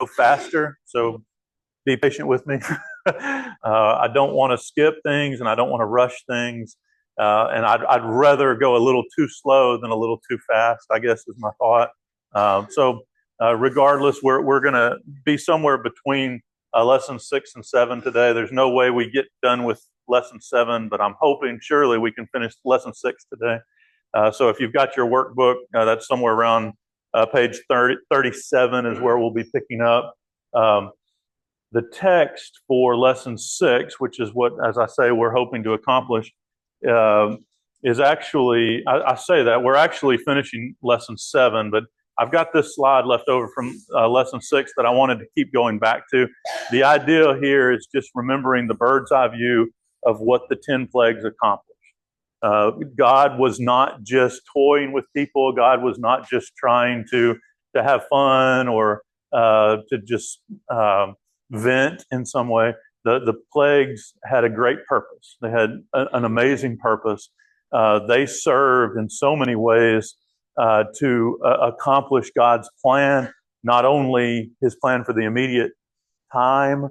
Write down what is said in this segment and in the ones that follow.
go faster, so be patient with me. I don't want to skip things and I don't want to rush things. And I'd rather go a little too slow than a little too fast, I guess is my thought. Regardless, we're going to be somewhere between lesson 6 and 7 today. There's no way we get done with lesson 7, but I'm hoping surely we can finish lesson 6 today. So if you've got your workbook, that's somewhere around page 37 is where we'll be picking up. The text for lesson 6, which is what, as I say, we're hoping to accomplish, is actually, I say that, we're actually finishing lesson 7, but I've got this slide left over from lesson 6 that I wanted to keep going back to. The idea here is just remembering the bird's eye view of what the 10 plagues accomplished. God was not just toying with people. God was not just trying to have fun or to just vent in some way. The plagues had a great purpose. They had an amazing purpose. They served in so many ways to accomplish God's plan, not only his plan for the immediate time,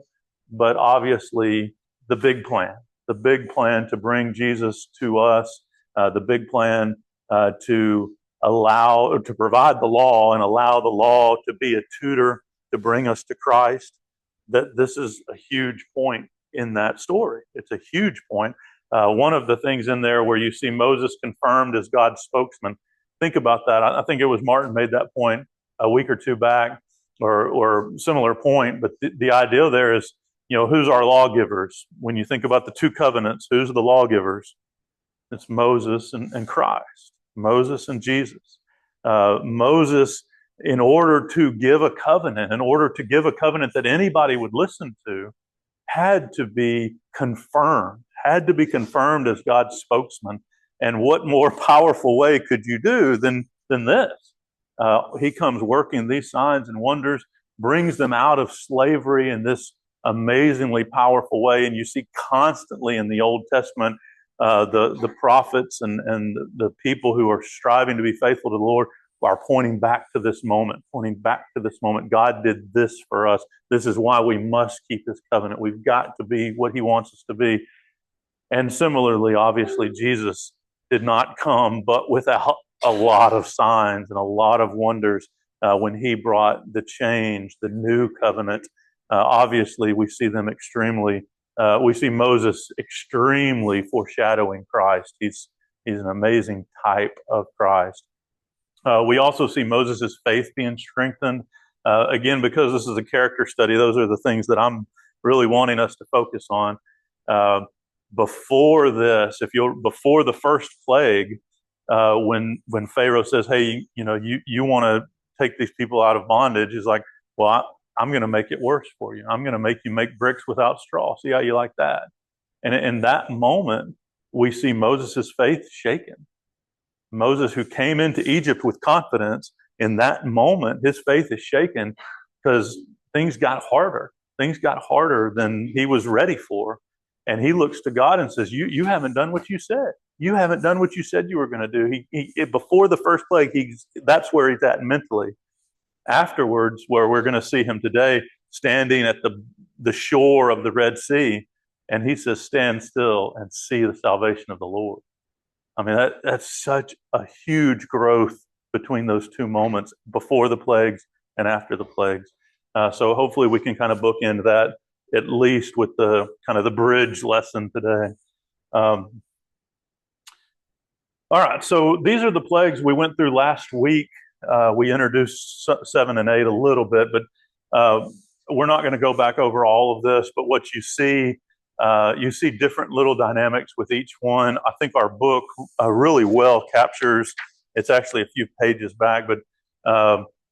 but obviously the big plan to bring Jesus to us, the big plan to provide the law and allow the law to be a tutor to bring us to Christ. That this is a huge point in that story. It's a huge point. One of the things in there where you see Moses confirmed as God's spokesman. Think about that. I think it was Martin made that point a week or two back, or similar point. But the idea there is, who's our lawgivers? When you think about the two covenants, who's the lawgivers? It's Moses and Christ, Moses and Jesus. Moses, in order to give a covenant that anybody would listen to, had to be confirmed as God's spokesman. And what more powerful way could you do than this? He comes working these signs and wonders, brings them out of slavery in this amazingly powerful way. And you see constantly in the Old Testament, the prophets and the people who are striving to be faithful to the Lord are pointing back to this moment. God did this for us. This is why we must keep his covenant. We've got to be what he wants us to be. And similarly, obviously, Jesus did not come, but without a lot of signs and a lot of wonders when he brought the change, the new covenant. Obviously, we see Moses extremely foreshadowing Christ. He's an amazing type of Christ. We also see Moses' faith being strengthened. Again, because this is a character study, those are the things that I'm really wanting us to focus on. Before the first plague, when Pharaoh says, "Hey, you want to take these people out of bondage," he's like, "Well, I'm going to make it worse for you. I'm going to make you make bricks without straw. See how you like that?" And in that moment, we see Moses' faith shaken. Moses, who came into Egypt with confidence, in that moment, his faith is shaken because things got harder. Things got harder than he was ready for. And he looks to God and says, you haven't done what you said. You haven't done what you said you were going to do. Before the first plague, that's where he's at mentally. Afterwards, where we're going to see him today, standing at the shore of the Red Sea, and he says, "Stand still and see the salvation of the Lord." I mean, that's such a huge growth between those two moments, before the plagues and after the plagues. So hopefully we can kind of bookend that, at least with the kind of the bridge lesson today. All right, so these are the plagues we went through last week. We introduced 7 and 8 a little bit, but we're not going to go back over all of this. But what you see different little dynamics with each one. I think our book really well captures. It's actually a few pages back, but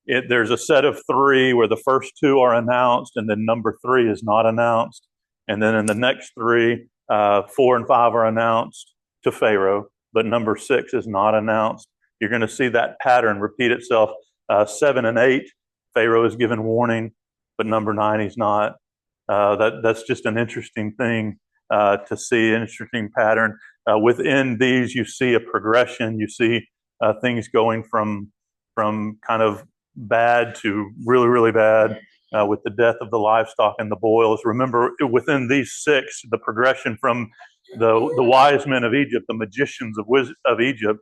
there's a set of 3 where the first 2 are announced, and then number 3 is not announced. And then in the next 3, 4 and 5 are announced to Pharaoh, but number 6 is not announced. You're going to see that pattern repeat itself. 7 and 8, Pharaoh is given warning, but number 9 he's not. That's just an interesting thing to see, an interesting pattern. Within these, you see a progression. You see things going from kind of bad to really, really bad, with the death of the livestock and the boils. Remember, within these 6, the progression from the wise men of Egypt, the magicians of Egypt,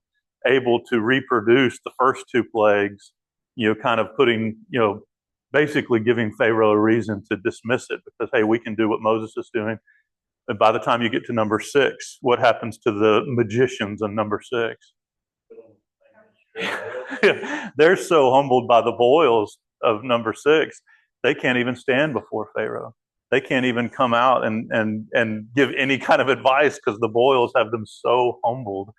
able to reproduce the first 2 plagues, kind of putting, basically giving Pharaoh a reason to dismiss it because, hey, we can do what Moses is doing. And by the time you get to number 6, what happens to the magicians in number 6? They're so humbled by the boils of number 6, they can't even stand before Pharaoh. They can't even come out and give any kind of advice because the boils have them so humbled.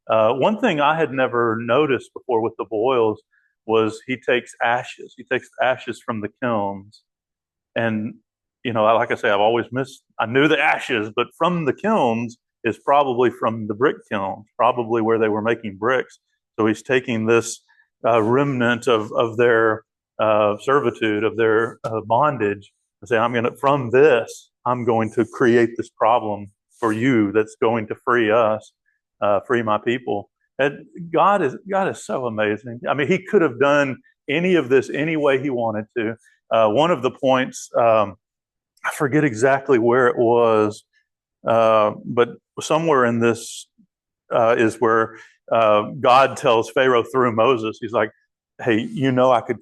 One thing I had never noticed before with the boils was he takes ashes. He takes ashes from the kilns. And, like I say, I knew the ashes, but from the kilns is probably from the brick kilns, probably where they were making bricks. So he's taking this remnant of their servitude, of their bondage, and say, from this, I'm going to create this problem for you that's going to free us, free my people. And God is so amazing. I mean, he could have done any of this any way he wanted to. One of the points, I forget exactly where it was, but somewhere in this is where God tells Pharaoh through Moses, he's like, hey, I could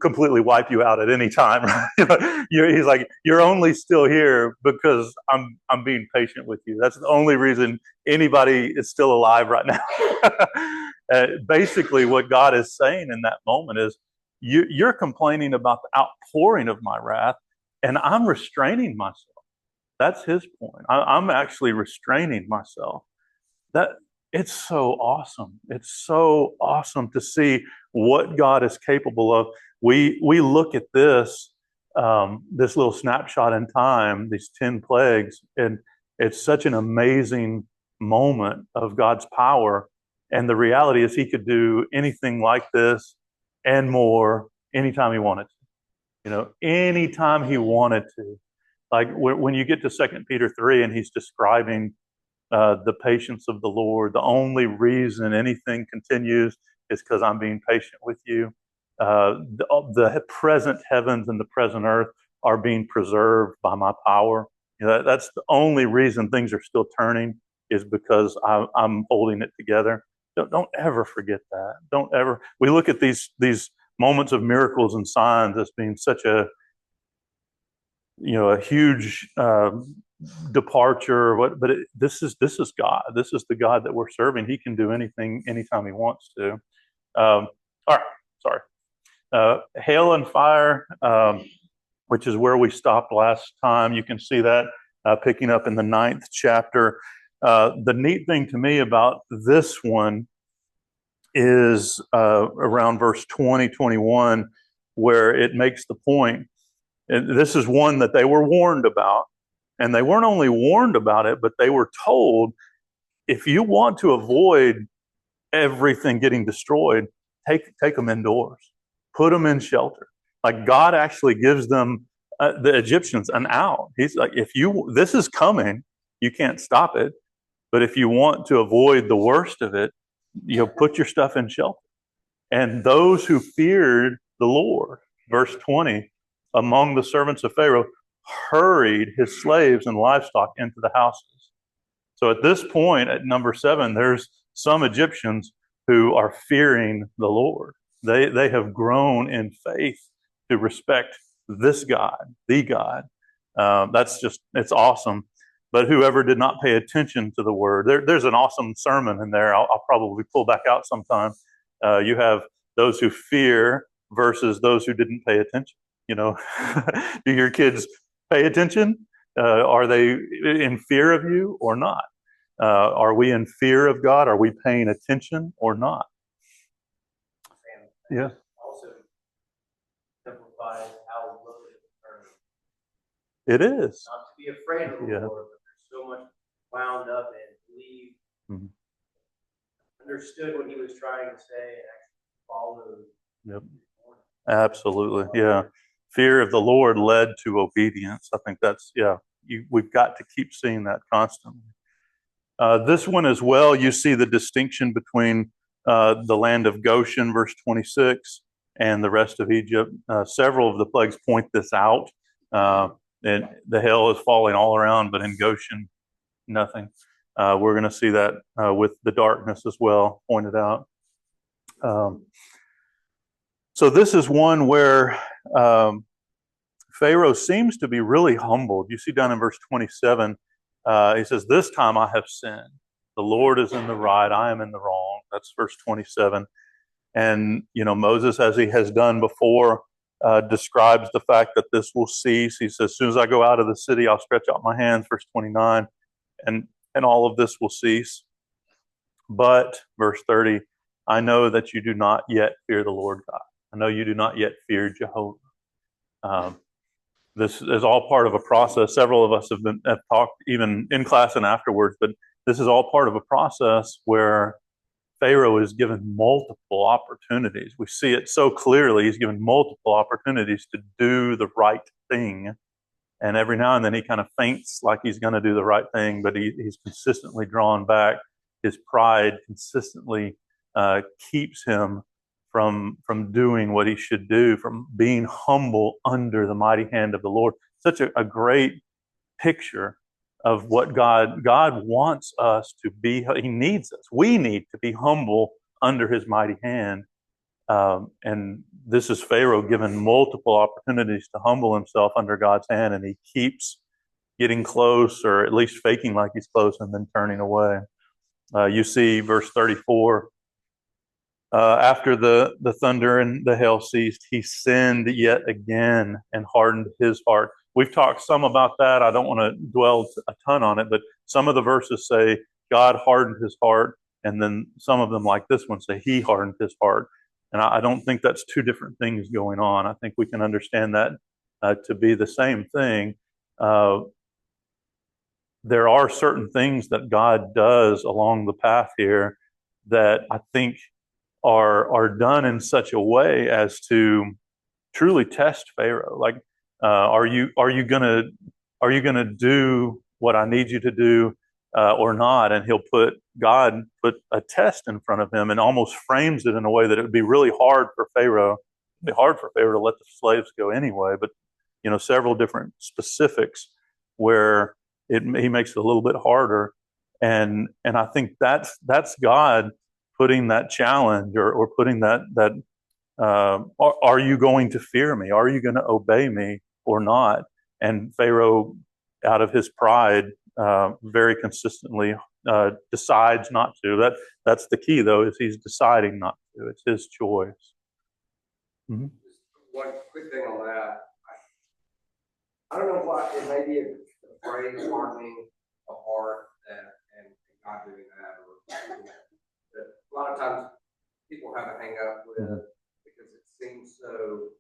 completely wipe you out at any time. He's like, you're only still here because I'm being patient with you. That's the only reason anybody is still alive right now. Basically, what God is saying in that moment is, you're complaining about the outpouring of my wrath, and I'm restraining myself. That's his point. I'm actually restraining myself. It's so awesome. It's so awesome to see what God is capable of. We look at this little snapshot in time, these 10 plagues, and it's such an amazing moment of God's power. And the reality is he could do anything like this and more anytime he wanted to. Anytime he wanted to. Like when you get to 2 Peter 3 and he's describing the patience of the Lord, the only reason anything continues is because I'm being patient with you. The present heavens and the present earth are being preserved by my power. That's the only reason things are still turning, is because I'm holding it together. Don't ever forget that. Don't ever. We look at these moments of miracles and signs as being such a huge departure. But this is God. This is the God that we're serving. He can do anything, anytime he wants to. All right, sorry. Hail and fire, which is where we stopped last time. You can see that picking up in the 9th chapter. The neat thing to me about this one is around verse 20, 21, where it makes the point. And this is one that they were warned about. And they weren't only warned about it, but they were told, if you want to avoid everything getting destroyed, take them indoors. Put them in shelter. Like God actually gives them, the Egyptians, an out. He's like, this is coming, you can't stop it. But if you want to avoid the worst of it, put your stuff in shelter. And those who feared the Lord, verse 20, among the servants of Pharaoh, hurried his slaves and livestock into the houses. So at this point, at number 7, there's some Egyptians who are fearing the Lord. They have grown in faith to respect this God, the God. It's awesome. But whoever did not pay attention to the word, there's an awesome sermon in there. I'll probably pull back out sometime. You have those who fear versus those who didn't pay attention. Do your kids pay attention? Are they in fear of you or not? Are we in fear of God? Are we paying attention or not? Yeah. Also simplifies how low it is. Not to be afraid of the Lord, but there's so much wound up in believe, understood what he was trying to say, and actually followed. Yep. Absolutely. Yeah. Fear of the Lord led to obedience. I think that's, we've got to keep seeing that constantly. This one as well, you see the distinction between the land of Goshen, verse 26, and the rest of Egypt. Several of the plagues point this out. And the hail is falling all around, but in Goshen, nothing. We're going to see that with the darkness as well pointed out. So this is one where Pharaoh seems to be really humbled. You see down in verse 27, he says, "This time I have sinned. The Lord is in the right, I am in the wrong." That's verse 27. And, Moses, as he has done before, describes the fact that this will cease. He says, "As soon as I go out of the city, I'll stretch out my hands," verse 29, and all of this will cease. But, verse 30, "I know that you do not yet fear the Lord God. I know you do not yet fear Jehovah." This is all part of a process. Several of us have talked even in class and afterwards, but this is all part of a process where Pharaoh is given multiple opportunities. We see it so clearly. He's given multiple opportunities to do the right thing. And every now and then he kind of faints like he's going to do the right thing, but he's consistently drawn back. His pride consistently keeps him from doing what he should do, from being humble under the mighty hand of the Lord. Such a great picture of what God wants us to be. He needs us. We need to be humble under his mighty hand. And this is Pharaoh given multiple opportunities to humble himself under God's hand, and he keeps getting close, or at least faking like he's close, and then turning away. You see verse 34, after the thunder and the hail ceased, he sinned yet again and hardened his heart. We've talked some about that. I don't want to dwell a ton on it, but some of the verses say God hardened his heart, and then some of them, like this one, say he hardened his heart. And I don't think that's two different things going on. I think we can understand that to be the same thing. There are certain things that God does along the path here that I think are done in such a way as to truly test Pharaoh. Like, are you gonna do what I need you to do or not? And God put a test in front of him and almost frames it in a way that it would be really hard for Pharaoh. It'd be hard for Pharaoh to let the slaves go anyway. But several different specifics where he makes it a little bit harder, and I think that's God putting that challenge or putting that are you going to fear me? Are you going to obey me or not? And Pharaoh, out of his pride, very consistently decides not to. That's the key, though, is he's deciding not to. It's his choice. Mm-hmm. Just one quick thing on that. I don't know why it may be a phrase hardening a heart and God doing that, or a lot of times people have a hang up with because it seems so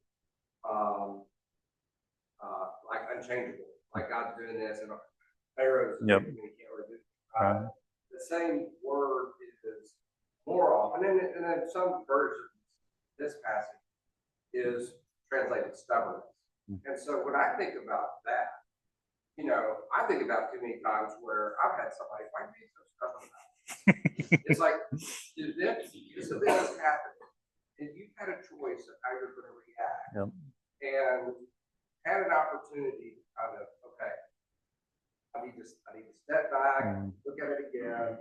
like unchangeable, like God's doing this and Pharaoh's doing it, he can't really do it. The same word is more often, and in some versions, this passage is translated stubbornness. And so when I think about that, I think about too many times where I've had somebody, why are you so stubborn about it? It's like, this event has happened, and you've had a choice of how you're going to react. And had an opportunity to kind of, okay, I need to step back, look at it again.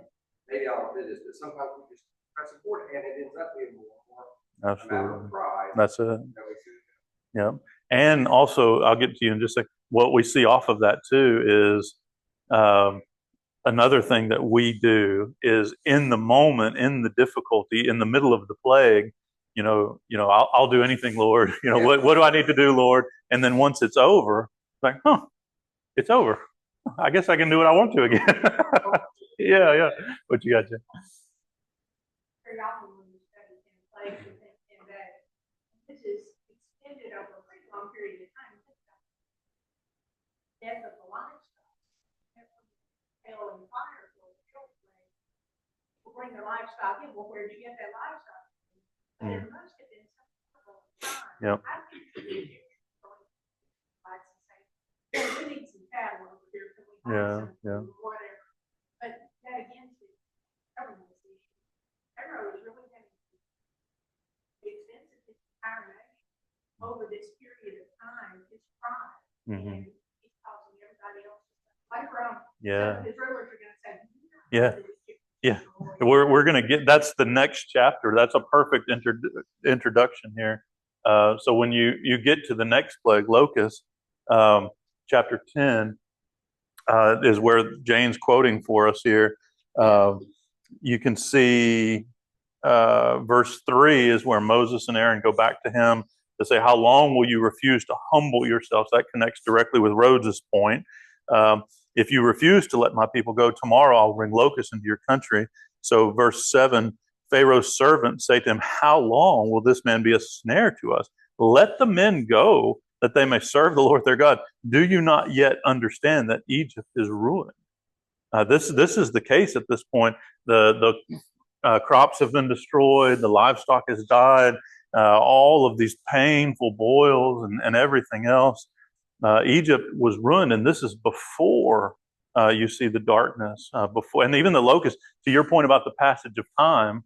Maybe I'll do this, but sometimes we just press forward, and it ends up being more a matter of pride. That's it. Yeah. And also, I'll get to you in just a second. What we see off of that too is another thing that we do is in the moment, in the difficulty, in the middle of the plague, I'll do anything, Lord. What do I need to do, Lord? And then once it's over, it's like, it's over. I guess I can do what I want to again. Yeah. What you got, Jim? Very often when you study in plagues and that this is extended over a pretty long period of time. Death of the livestock, hail and fire will bring the livestock in. Well, where did you get that livestock? There must have been some time. I think we need some cattle over here. Whatever. But that again, government issue. Pharaoh is really having the expense of his entire crying. Mhm. And he's causing everybody else to play around. Yeah. His rulers are gonna say, Yeah. Yeah. We're going to get, that's the next chapter. That's a perfect introduction here. So when you get to the next plague, locust, chapter 10 is where Jane's quoting for us here. You can see verse 3 is where Moses and Aaron go back to him to say, how long will you refuse to humble yourselves? That connects directly with Rhodes's point. If you refuse to let my people go, tomorrow I'll bring locusts into your country. So verse 7, Pharaoh's servants say to him, how long will this man be a snare to us? Let the men go that they may serve the Lord their God. Do you not yet understand that Egypt is ruined? This is the case at this point. The crops have been destroyed. The livestock has died. All of these painful boils and everything else. Egypt was ruined, and this is before you see the darkness. Before, and even the locust. To your point about the passage of time,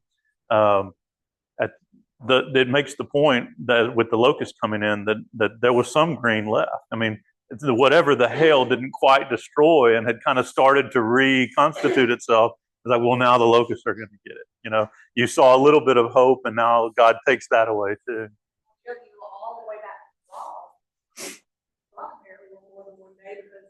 it makes the point that with the locust coming in, that there was some green left. I mean, whatever the hail didn't quite destroy and had kind of started to reconstitute itself. It's like, well, now the locusts are going to get it. You know, you saw a little bit of hope, and now God takes that away too. Took you all the way back to the fall. Well, apparently more than one day because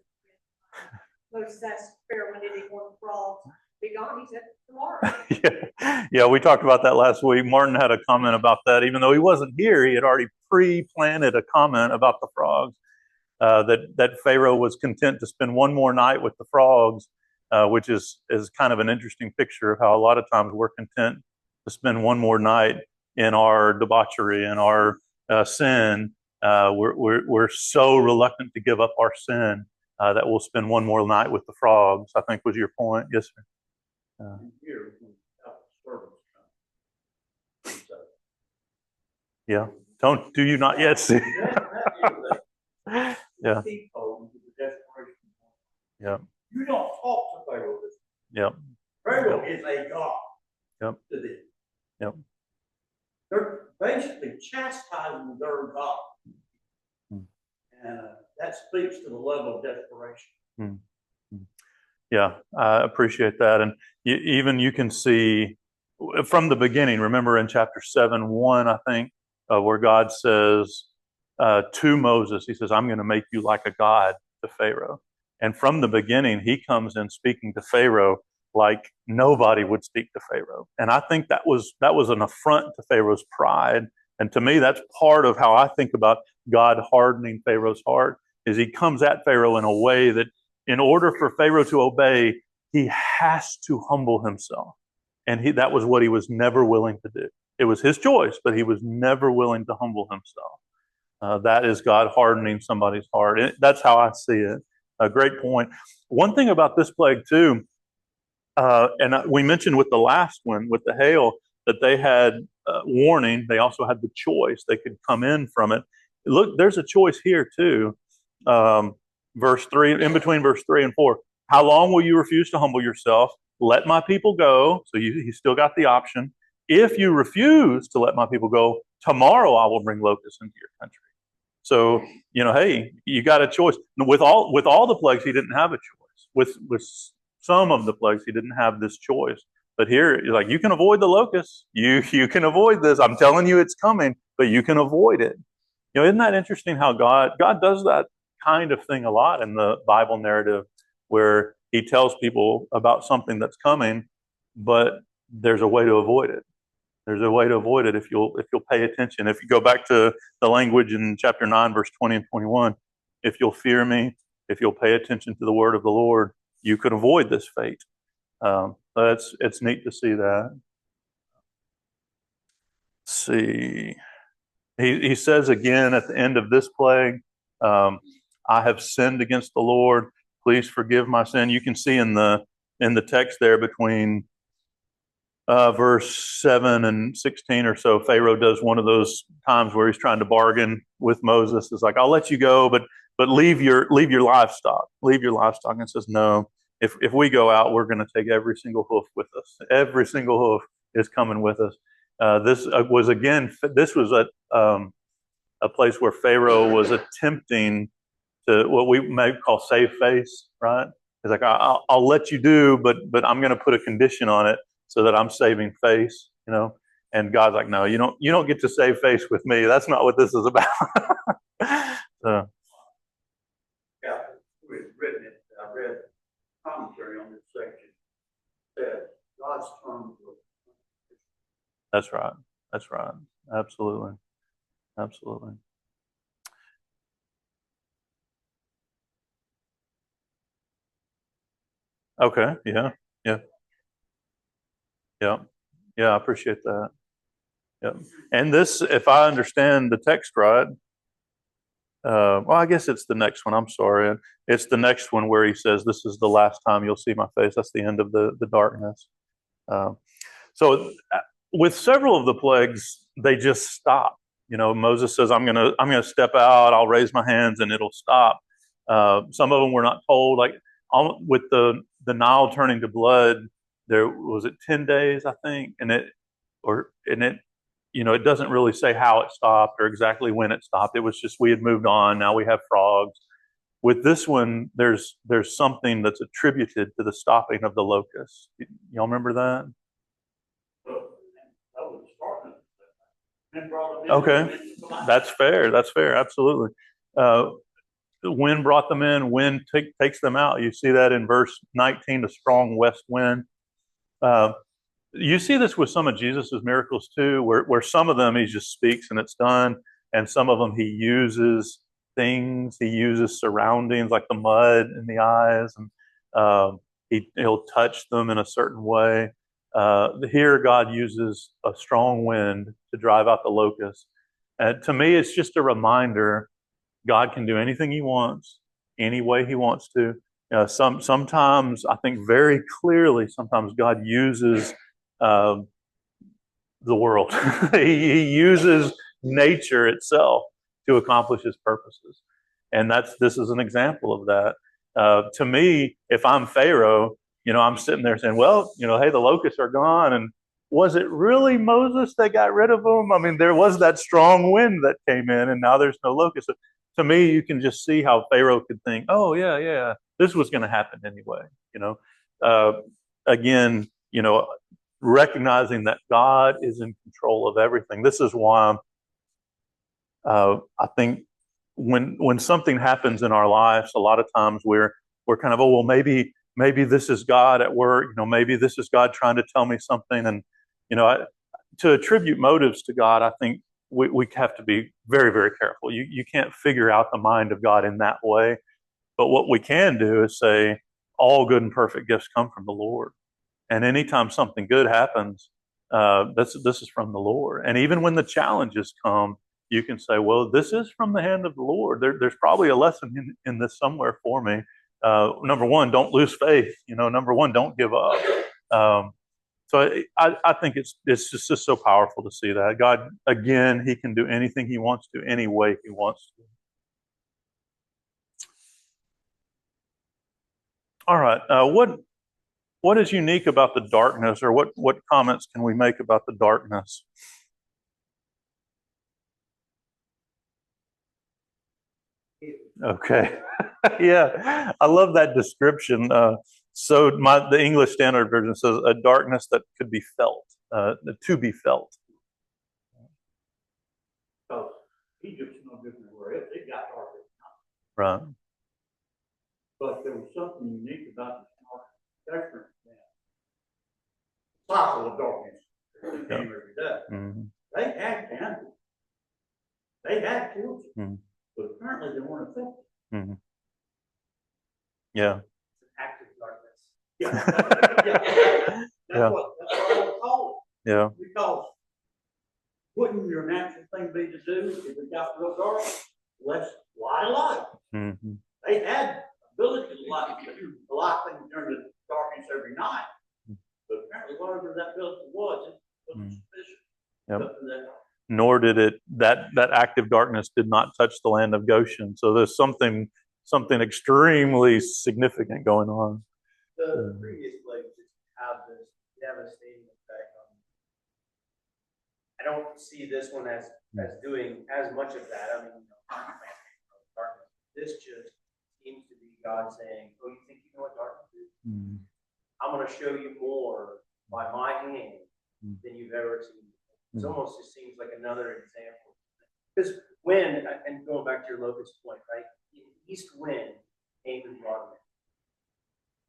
Moses asked Pharaoh when did he want the frogs be gone. He said tomorrow. Yeah, we talked about that last week. Martin had a comment about that. Even though he wasn't here, he had already pre-planted a comment about the frogs. That Pharaoh was content to spend one more night with the frogs, which is kind of an interesting picture of how a lot of times we're content to spend one more night in our debauchery and our sin. We're so reluctant to give up our sin that we'll spend one more night with the frogs, I think was your point. Yes, sir. Yeah. Do you not yet see? Yeah. Yeah. You don't talk to Pharaoh. Yep. Pharaoh is a god. Yep. To them. Yep. They're basically chastising their God. And that speaks to the level of desperation. Yeah, I appreciate that. And you can see from the beginning, remember in chapter 7:1, I think, where God says to Moses, he says, I'm going to make you like a god to Pharaoh. And from the beginning, he comes in speaking to Pharaoh like nobody would speak to Pharaoh. And I think that was an affront to Pharaoh's pride. And to me, that's part of how I think about God hardening Pharaoh's heart, is he comes at Pharaoh in a way that in order for Pharaoh to obey, he has to humble himself. And that was what he was never willing to do. It was his choice, but he was never willing to humble himself. That is God hardening somebody's heart. That's how I see it. A great point. One thing about this plague too, and we mentioned with the last one, with the hail, that they had warning. They also had the choice. They could come in from it. Look, there's a choice here too. Verse 3, in between verse 3 and 4. How long will you refuse to humble yourself? Let my people go. So you still got the option. If you refuse to let my people go, tomorrow I will bring locusts into your country. So, hey, you got a choice. With all the plagues, he didn't have a choice. With some of the plagues, he didn't have this choice. But here, like, you can avoid the locusts. You can avoid this. I'm telling you it's coming, but you can avoid it. Isn't that interesting how God does that kind of thing a lot in the Bible narrative, where he tells people about something that's coming, but there's a way to avoid it. There's a way to avoid it if you'll pay attention. If you go back to the language in chapter 9, verse 20 and 21, if you'll fear me, if you'll pay attention to the word of the Lord, you could avoid this fate. It's neat to see that. Let's see. He says again at the end of this plague, I have sinned against the Lord. Please forgive my sin. You can see in the text there between verse 7 and 16 or so, Pharaoh does one of those times where he's trying to bargain with Moses. It's like, I'll let you go, but leave your livestock. Leave your livestock. And says, no, if we go out, we're going to take every single hoof with us. Every single hoof is coming with us. This was a place where Pharaoh was attempting to what we may call save face, right? It's like I'll let you do, but I'm going to put a condition on it so that I'm saving face, you know. And God's like, no, you don't get to save face with me. That's not what this is about. So, Yeah, we've written it, I read commentary on this section, that God's terms of that's right. That's right. Absolutely. Absolutely. Okay. Yeah. Yeah. Yeah. Yeah. I appreciate that. Yeah. And this, if I understand the text right, well, I guess it's the next one. I'm sorry. It's the next one where he says, "This is the last time you'll see my face." That's the end of the darkness. So, with several of the plagues, they just stop. You know, Moses says, I'm gonna step out. I'll raise my hands, and it'll stop." Some of them were not told. Like with the Nile turning to blood, there was it 10 days, I think, and it it doesn't really say how it stopped or exactly when it stopped. It was just we had moved on. Now we have frogs. With this one, there's something that's attributed to the stopping of the locusts. Y'all remember that? that was starting. And brought them in. Okay, that's fair. That's fair. Absolutely. The wind brought them in. Wind takes them out. You see that in verse 19, a strong west wind. You see this with some of Jesus's miracles too, where some of them he just speaks and it's done, and some of them he uses things, he uses surroundings like the mud in the eyes, and he'll touch them in a certain way. Here, God uses a strong wind to drive out the locusts. And to me, it's just a reminder God can do anything He wants, any way He wants to. Sometimes, I think very clearly, sometimes God uses the world. He uses nature itself to accomplish His purposes, and this is an example of that. To me, if I'm Pharaoh, I'm sitting there saying, "Well, hey, the locusts are gone, and was it really Moses that got rid of them? I mean, there was that strong wind that came in, and now there's no locusts." So to me, you can just see how Pharaoh could think, "Oh, yeah, this was going to happen anyway." Again, recognizing that God is in control of everything. This is why I think when something happens in our lives, a lot of times we're kind of, oh well, maybe this is God at work. Maybe this is God trying to tell me something. And to attribute motives to God, I think we have to be very, very careful. You can't figure out the mind of God in that way. But what we can do is say all good and perfect gifts come from the Lord. And anytime something good happens, this is from the Lord. And even when the challenges come, you can say, well, this is from the hand of the Lord. There's probably a lesson in this somewhere for me. Number one, don't lose faith. Number one, don't give up. So I think it's just so powerful to see that. God, again, He can do anything He wants to, any way He wants to. All right. What is unique about the darkness, or what comments can we make about the darkness? Okay. Yeah, I love that description. So the English Standard Version says a darkness that could be felt, to be felt. So Egypt's no different where it got darker. Right. But there was something unique about the dark different than cycle of darkness that came every day. Mm-hmm. They had candles. They had torches. Mm-hmm. But apparently they weren't effective. Mm-hmm. Yeah. Active darkness. Yeah. That's what I would call it. Yeah. Because wouldn't your natural thing be to do if it got real dark? Let's light a light. Mm-hmm. They had ability to light things during the darkness every night. But apparently whatever that ability was, it wasn't sufficient. Yep. Nor did that active darkness did not touch the land of Goshen. So there's something extremely significant going on. The previous plagues just have this devastating effect on. I don't see this one as doing as much of that. I mean, darkness, This just seems to be God saying, oh, you think you know what darkness is? Mm. I'm going to show you more by my hand than you've ever seen. It almost just seems like another example. Because when, and going back to your locust point, right? East wind came and brought them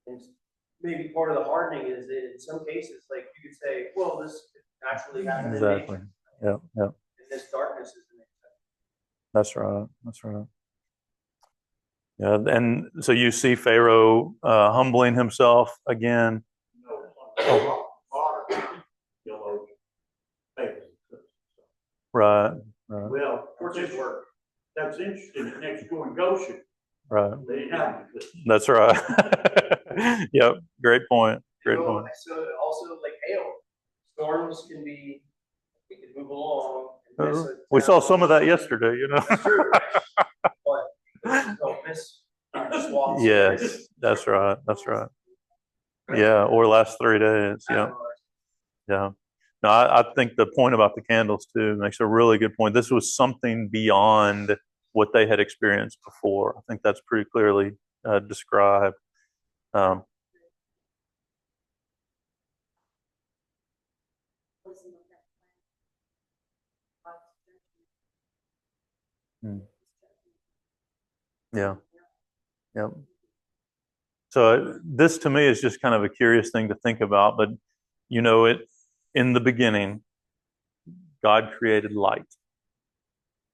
in. And maybe part of the hardening is that in some cases, like you could say, well, this naturally happened Exactly. in nature. Yeah, yeah. And this darkness is the next step. That's right. That's right. Yeah, and so you see Pharaoh humbling himself again. Right, right, Well, that's interesting. Next door in Goshen, right. they didn't have any fish. That's right. Yep. Great point. Great point. So also like hail, storms can be, we can move along. And miss a We saw town. some of that yesterday, you know. That's true, right? But don't miss swaths. Yes, that's right. That's right. Yeah, or last 3 days. Yeah, yeah. No, I think the point about the candles too makes a really good point. This was something beyond what they had experienced before. I think that's pretty clearly described. Yeah. Yep. So this to me is just kind of a curious thing to think about, but you know, in the beginning, God created light.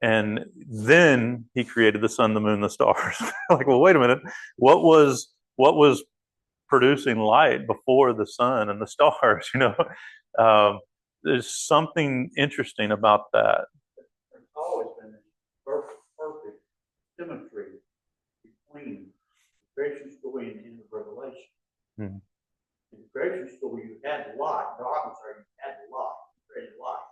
And then he created the sun, the moon, the stars. Like, well, wait a minute. What was producing light before the sun and the stars? You know, there's something interesting about that. There's always been this perfect symmetry between the creation story and the end of Revelation. Hmm. In the creation story, you had the light, darkness, or you had the light, you created light.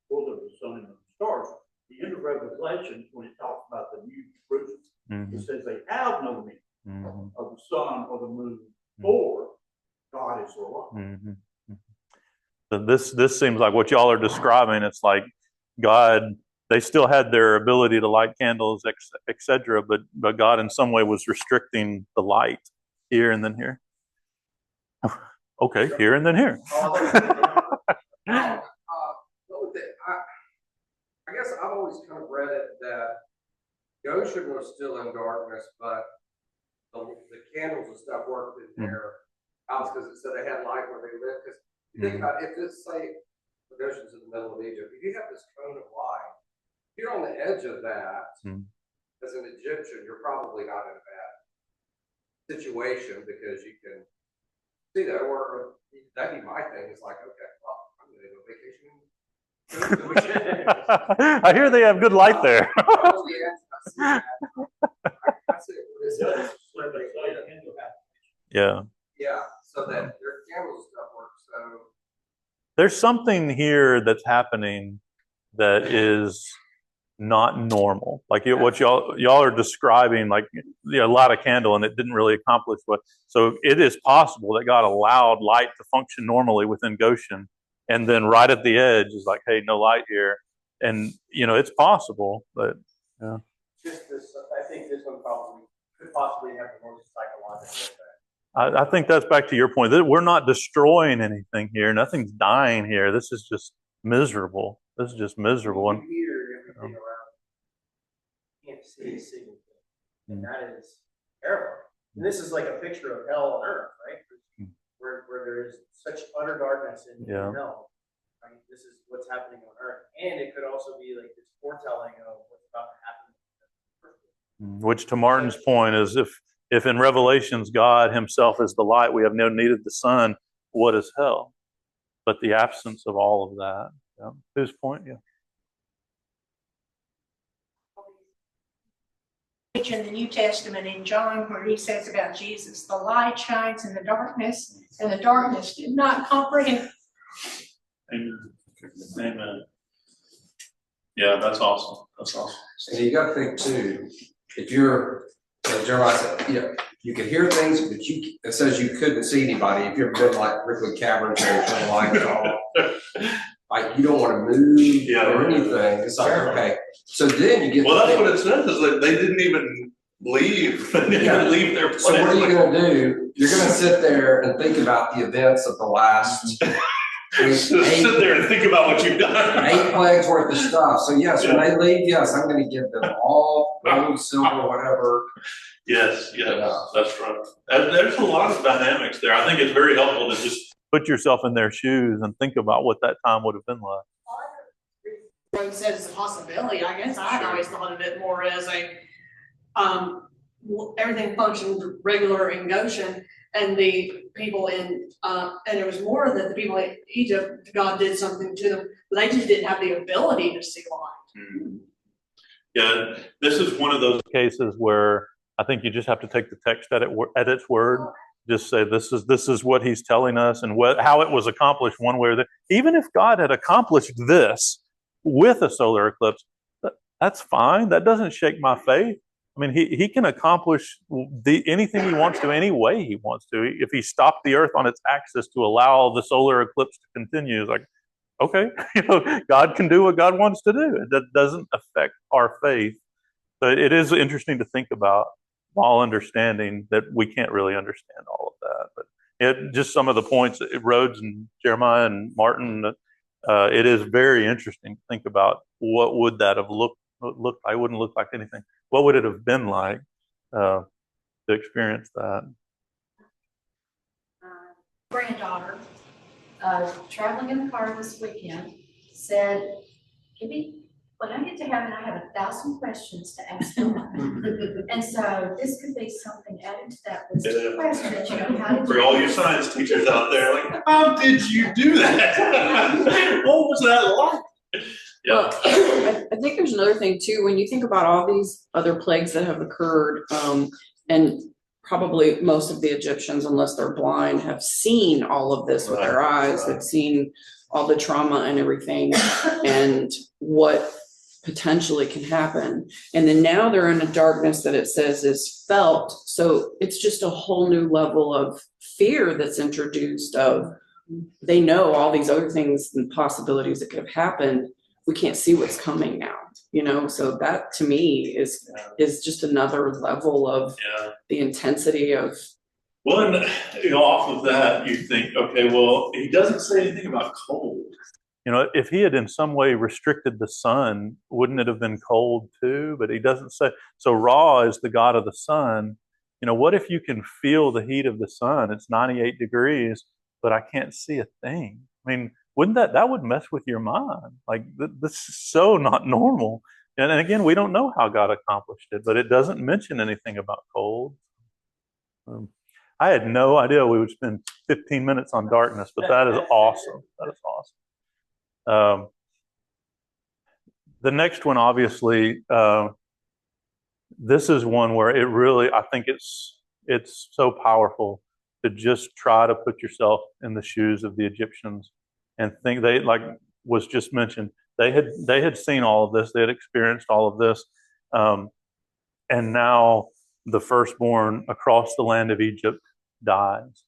Both of the sun and the stars. The end of Revelation, when it talks about the new Jerusalem, it says they have no need of the sun or the moon, or God is their light. So this seems like what y'all are describing. It's like God, they still had their ability to light candles, etc., but God in some way was restricting the light here and then here. Okay, here and then here. I guess I've always kind of read it that Goshen was still in darkness, but the candles and stuff worked in their house because it said they had light where they lived. Because you think about if this, say, Goshen's in the middle of Egypt, if you have this cone of light, if you're on the edge of that, as an Egyptian, you're probably not in a bad situation because you can see that. Or that'd be my thing. It's like, okay, well, I'm going to go vacation. I hear they have good light there. Yeah. Yeah, so that their candle stuff works. So there's something here that's happening that is not normal. Like what y'all are describing, like a lot of candle, and it didn't really accomplish what. So it is possible that God allowed light to function normally within Goshen. And then right at the edge is like, hey, no light here. And, you know, it's possible, but, yeah. Just this, I think this one could possibly have the most psychological effect. I think that's back to your point. That we're not destroying anything here. Nothing's dying here. This is just miserable. This is just miserable. You hear everything around. You can't see a single thing. And that is terrifying. And this is like a picture of hell on earth, right? Where there is such utter darkness in hell. Right? This is what's happening on earth. And it could also be like this foretelling of what's about to happen. Which, to Martin's point, is if in Revelations God himself is the light, we have no need of the sun, what is hell? But the absence of all of that. Yeah. Whose point? Yeah. In the New Testament in John, where he says about Jesus, the light shines in the darkness, and the darkness did not comprehend. Amen. Amen. Yeah, that's awesome. That's awesome. And you got to think too, if you're, Jeremiah said, you can hear things, but it says you couldn't see anybody. If you've ever been like Rickland Caverns or turn lights on, like you don't want to move or anything. It's like, okay. So then you get. Well, that's what it says, is that they didn't even leave. They Yeah. leave their place. So what are you gonna do? You're gonna sit there and think about the events of the last Just sit there and think about what you've done. 8 plagues worth of stuff. So yes, when they leave, yes, I'm gonna give them all gold, silver, whatever. Yes, Yeah. that's right. There's a lot of dynamics there. I think it's very helpful to just Put yourself in their shoes and think about what that time would have been like. Rose said it's a possibility, I guess I had always thought of it more as everything functioned regular in Goshen, and the people and it was more that the people in Egypt, God did something to them, but they just didn't have the ability to see light. Yeah, this is one of those Cases where I think you just have to take the text at its word. Just say this is what he's telling us and how it was accomplished one way or the other. Even if God had accomplished this with a solar eclipse, that's fine. That doesn't shake my faith. I mean, he can accomplish anything he wants to any way he wants to. If he stopped the earth on its axis to allow the solar eclipse to continue, it's like, okay, God can do what God wants to do. That doesn't affect our faith. But it is interesting to think about, while understanding that we can't really understand all of that. But just some of the points that Rhodes and Jeremiah and Martin, it is very interesting to think about what would that have looked like. It wouldn't look like anything. What would it have been like to experience that? Granddaughter, traveling in the car this weekend, said, Gibby, when I get to heaven, I have 1,000 questions to ask God. And so this could be something added to that list of questions. How did for all you science teachers out there, like, how did you do that? What was that like? Yeah. Well, I think there's another thing too. When you think about all these other plagues that have occurred, and probably most of the Egyptians, unless they're blind, have seen all of this with their eyes. They've seen all the trauma and everything, and what potentially can happen. And then now they're in a darkness that it says is felt. So it's just a whole new level of fear that's introduced of, they know all these other things and possibilities that could have happened. We can't see what's coming now, so that to me is just another level of the intensity of. Well, and off of that, you think, okay, well, he doesn't say anything about cold. If he had in some way restricted the sun, wouldn't it have been cold too? But he doesn't say. So Ra is the god of the sun. What if you can feel the heat of the sun? It's 98 degrees, but I can't see a thing. I mean, wouldn't that would mess with your mind? Like, this is so not normal. And again, we don't know how God accomplished it, but it doesn't mention anything about cold. I had no idea we would spend 15 minutes on darkness, but that is awesome. That is awesome. The next one, obviously, this is one where it really, I think it's so powerful to just try to put yourself in the shoes of the Egyptians and think they, like was just mentioned, they had seen all of this, they had experienced all of this, and now the firstborn across the land of Egypt dies.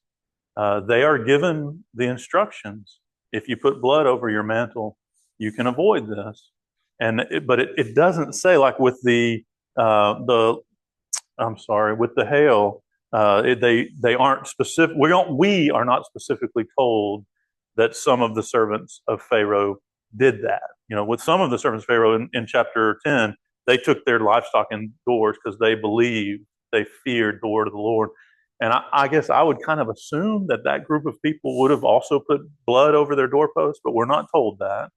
They are given the instructions. If you put blood over your mantle, you can avoid this. But it doesn't say, like with with the hail, they aren't specific. We are not specifically told that some of the servants of Pharaoh did that. With some of the servants of Pharaoh in chapter 10, they took their livestock indoors because they believed, they feared the word of the Lord. And I guess I would kind of assume that group of people would have also put blood over their doorposts, but we're not told that.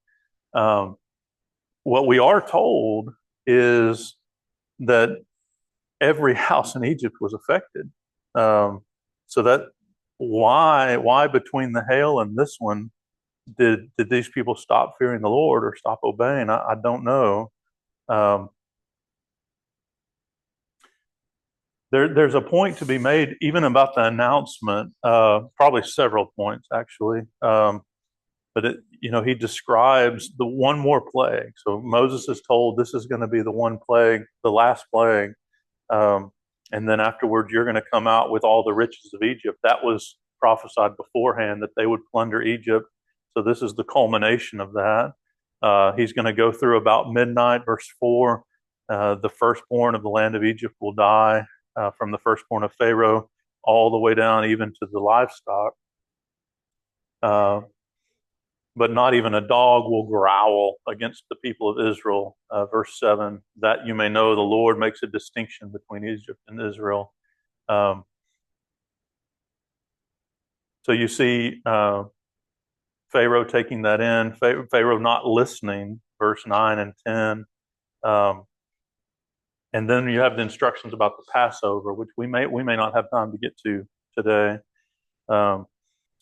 What we are told is that every house in Egypt was affected. So that why between the hail and this one did these people stop fearing the Lord or stop obeying? I don't know. There's a point to be made even about the announcement, probably several points actually. But he describes the one more plague. So Moses is told this is going to be the one plague, the last plague. And then afterwards, you're going to come out with all the riches of Egypt. That was prophesied beforehand, that they would plunder Egypt. So this is the culmination of that. He's going to go through about midnight, verse 4. The firstborn of the land of Egypt will die, from the firstborn of Pharaoh all the way down even to the livestock. But not even a dog will growl against the people of Israel. Verse 7, that you may know the Lord makes a distinction between Egypt and Israel. So you see Pharaoh taking that in, Pharaoh not listening, verse 9 and 10. And then you have the instructions about the Passover, which we may not have time to get to today. So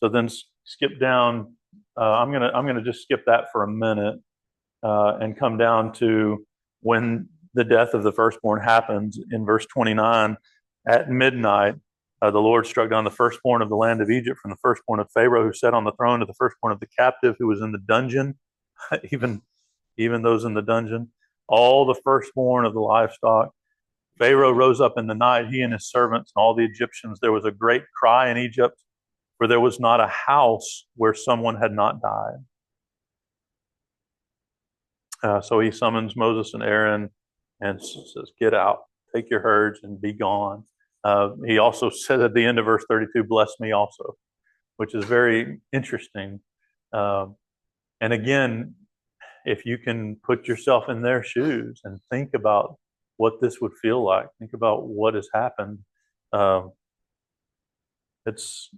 then skip down. I'm gonna just skip that for a minute and come down to when the death of the firstborn happens in verse 29. At midnight, the Lord struck down the firstborn of the land of Egypt, from the firstborn of Pharaoh who sat on the throne to the firstborn of the captive who was in the dungeon, even those in the dungeon, all the firstborn of the livestock. Pharaoh rose up in the night, he and his servants and all the Egyptians. There was a great cry in Egypt, for there was not a house where someone had not died. So he summons Moses and Aaron and says, get out, take your herds and be gone. He also said at the end of verse 32, bless me also, which is very interesting. And again, if you can put yourself in their shoes and think about what this would feel like, think about what has happened. It's,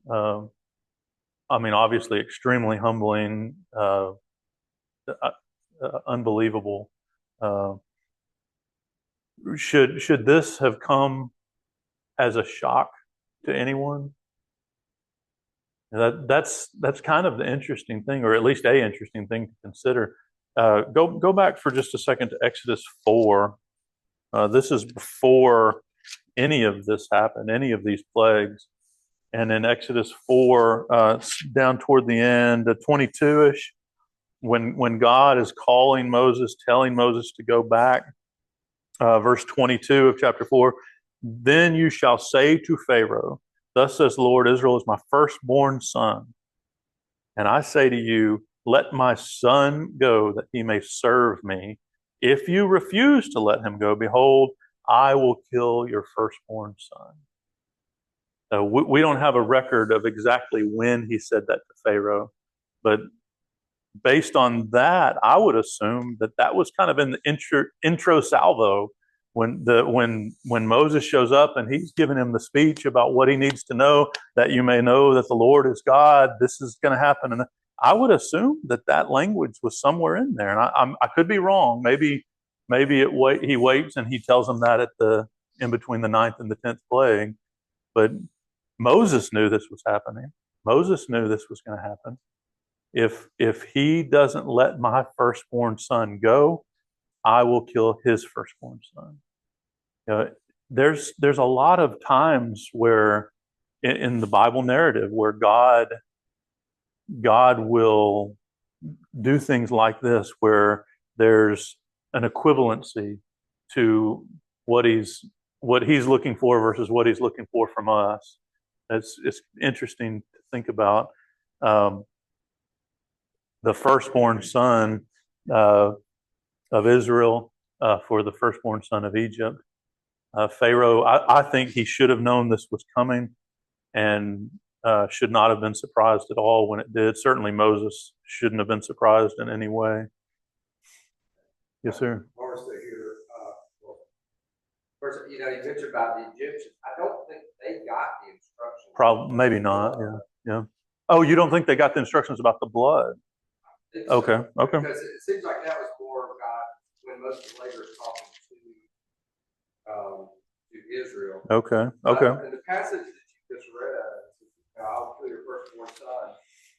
obviously extremely humbling, unbelievable. Should this have come as a shock to anyone? That's kind of the interesting thing, or at least a interesting thing to consider. Go back for just a second to Exodus 4. This is before any of this happened, any of these plagues. And in Exodus 4, down toward the end, 22-ish, when God is calling Moses, telling Moses to go back, verse 22 of chapter 4, then you shall say to Pharaoh, thus says the Lord, Israel is my firstborn son. And I say to you, let my son go that he may serve me. If you refuse to let him go, behold, I will kill your firstborn son. We don't have a record of exactly when he said that to Pharaoh, but based on that, I would assume that was kind of in the intro salvo when Moses shows up and he's giving him the speech about what he needs to know, that you may know that the Lord is God. This is going to happen, and I would assume that language was somewhere in there, and I could be wrong. Maybe he waits and he tells them that in between the 9th and the 10th plague, but Moses knew this was happening. Moses knew this was going to happen. If he doesn't let my firstborn son go, I will kill his firstborn son. There's a lot of times where in the Bible narrative where God will do things like this, where there's an equivalency to what he's looking for versus what he's looking for from us. It's interesting to think about. The firstborn son of Israel for the firstborn son of Egypt. Pharaoh, I think he should have known this was coming and should not have been surprised at all when it did. Certainly Moses shouldn't have been surprised in any way. Yes, sir. Morris, here, first, you mentioned about the Egyptians. I don't think they got the instructions. Probably, maybe not. Yeah. Oh, you don't think they got the instructions about the blood? Okay. Because it seems like that was more of God when Moses later is talking to Israel. Okay. And the passage that you just read, I'll kill your firstborn son.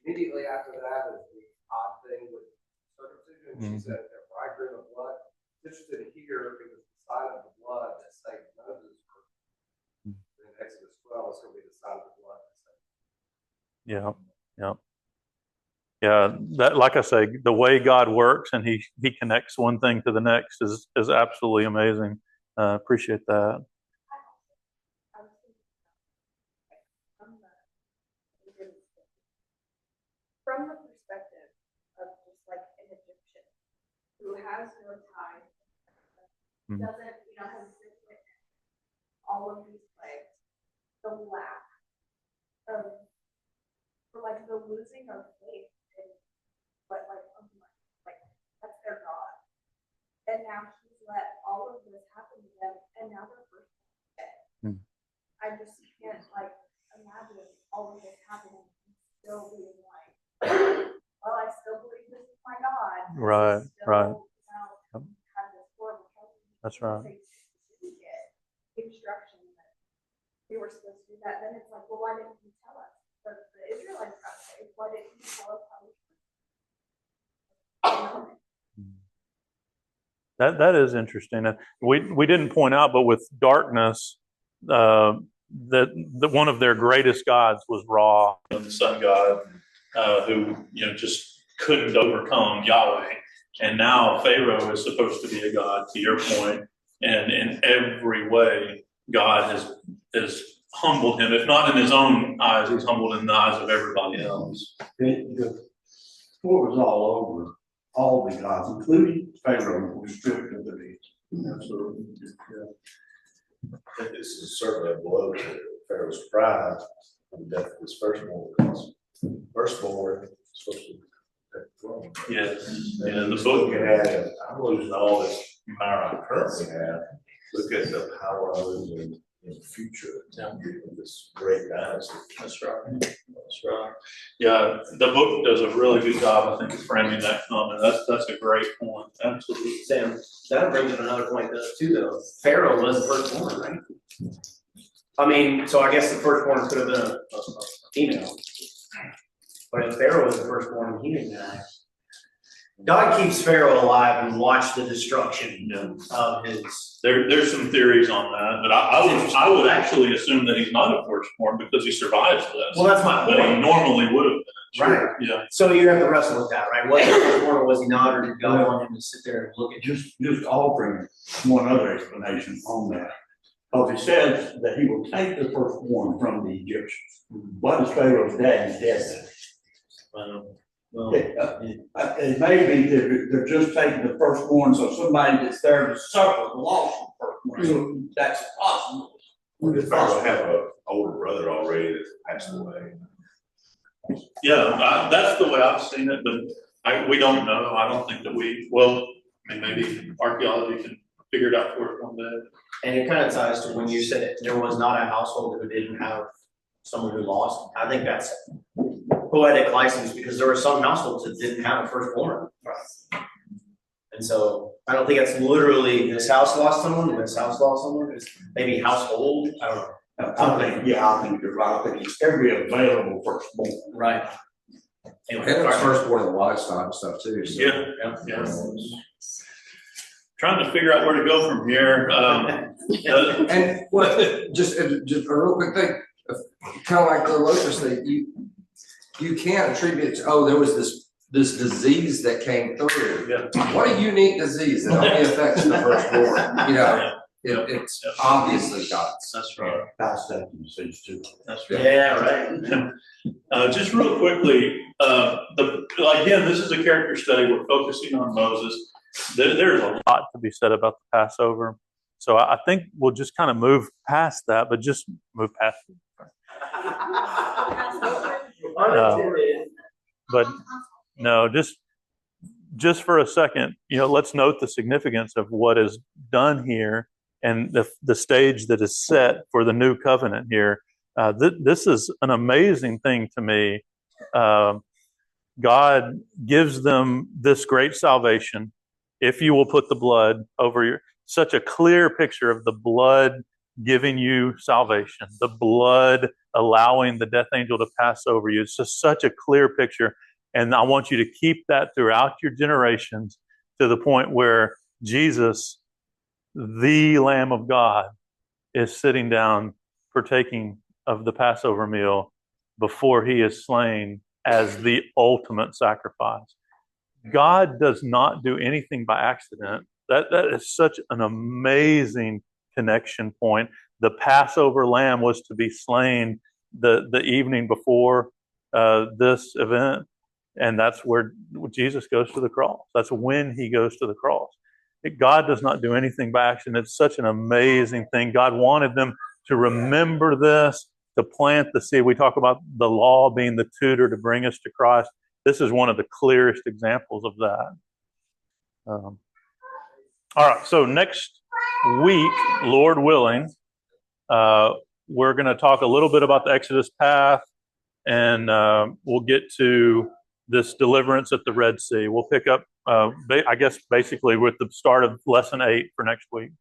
Immediately after that is the odd thing with circumcision. She said, "The bridegroom of blood." It's interesting here, it was the sign of the blood that saved Moses. In Exodus 12, it's going to be the sign of the blood that saved. Yeah, that, like I say, the way God works and he connects one thing to the next is absolutely amazing. Appreciate that. From the perspective of just like an Egyptian who has no ties, Mhm. doesn't, has been witnessed all of these plagues, the lack of, or like the losing of faith in what like that's their God. And now he's let all of this happen to them, and now they're first dead. Hmm. I just can't imagine all of this happening and still being like, well, I still believe this is my God. This Right, is still, right. have this horrible health. That's right. They didn't get instruction that we were supposed to do that. Then it's like, well, why didn't you tell us? The Israelites got saved. Why didn't you tell us how we That is interesting. And we didn't point out, but with darkness, that one of their greatest gods was Ra, the sun god, who just couldn't overcome Yahweh. And now Pharaoh is supposed to be a god, to your point, and in every way, God has humbled him. If not in his own eyes, he's humbled in the eyes of everybody else. Before it was all over, all the gods, including Pharaoh, were stripped of their heads. Absolutely. Yeah. I think this is certainly a blow to Pharaoh's pride on the death of his firstborn. Because firstborn is supposed to take the throne. Yes. And Yeah, the he's book. looking at it, I'm losing all this power I currently have. Look at the power I'm losing in the future. This great dynasty. That's right. That's right. Yeah, the book does a really good job, I think, of framing that comment. That's a great point. Absolutely. Sam, that brings up another point though. Pharaoh was the firstborn, right? I mean, so I guess the firstborn could have been a female. But if Pharaoh was the firstborn, he didn't die. God keeps Pharaoh alive and watch the destruction of his. There's some theories on that, but I would actually assume that he's not a firstborn because he survives this. Well, that's my But he point. normally would have been. Right. Yeah. So you have to wrestle with that, right? Was he firstborn or was he not, or did God want him to sit there and look at you? Just offering one other explanation on that. Because it says that he will take the firstborn from the Egyptians. What is Pharaoh's dad? He's dead. It may be that they're just taking the firstborn, so somebody that's there to suffer the loss of the firstborn. So that's possible. If Pharaoh have an older brother already that passed away. Yeah, that's the way I've seen it, but we don't know. I don't think that maybe archaeology can figure it out for us one day. And it kind of ties to when you said there was not a household who didn't have someone who lost. I think that's poetic license because there were some households that didn't have a firstborn. And so I don't think it's literally this house lost someone, this house lost someone, it's maybe household, I don't know. I think you're right. I think it's every available firstborn. Right. And it was firstborn of the livestock and stuff too. So. Yeah. Trying to figure out where to go from here. And what, just a real quick thing, kind of like the locust thing, you can't attribute to, there was this disease that came through. Yeah. What a unique disease that only affects the firstborn, it's obviously God's. That's right. That's that disease too. That's right. Yeah, right. Just real quickly, again, this is a character study. We're focusing on Moses. There's a lot to be said about the Passover. So I think we'll just kind of move past that, but just move past it. But no, just for a second, let's note the significance of what is done here and the stage that is set for the new covenant here. This is an amazing thing to me. God gives them this great salvation. If you will put the blood over such a clear picture of the blood giving you salvation, the blood allowing the death angel to pass over you. It's just such a clear picture. And I want you to keep that throughout your generations to the point where Jesus, the Lamb of God, is sitting down partaking of the Passover meal before he is slain as the ultimate sacrifice. God does not do anything by accident. That is such an amazing connection point. The Passover lamb was to be slain the evening before this event, and that's where Jesus goes to the cross. That's when he goes to the cross. God does not do anything by accident. It's such an amazing thing. God wanted them to remember this, to plant the seed. We talk about the law being the tutor to bring us to Christ. This is one of the clearest examples of that. All right, so next week, Lord willing, we're going to talk a little bit about the Exodus path, and we'll get to this deliverance at the Red Sea. We'll pick up, I guess, basically with the start of lesson 8 for next week.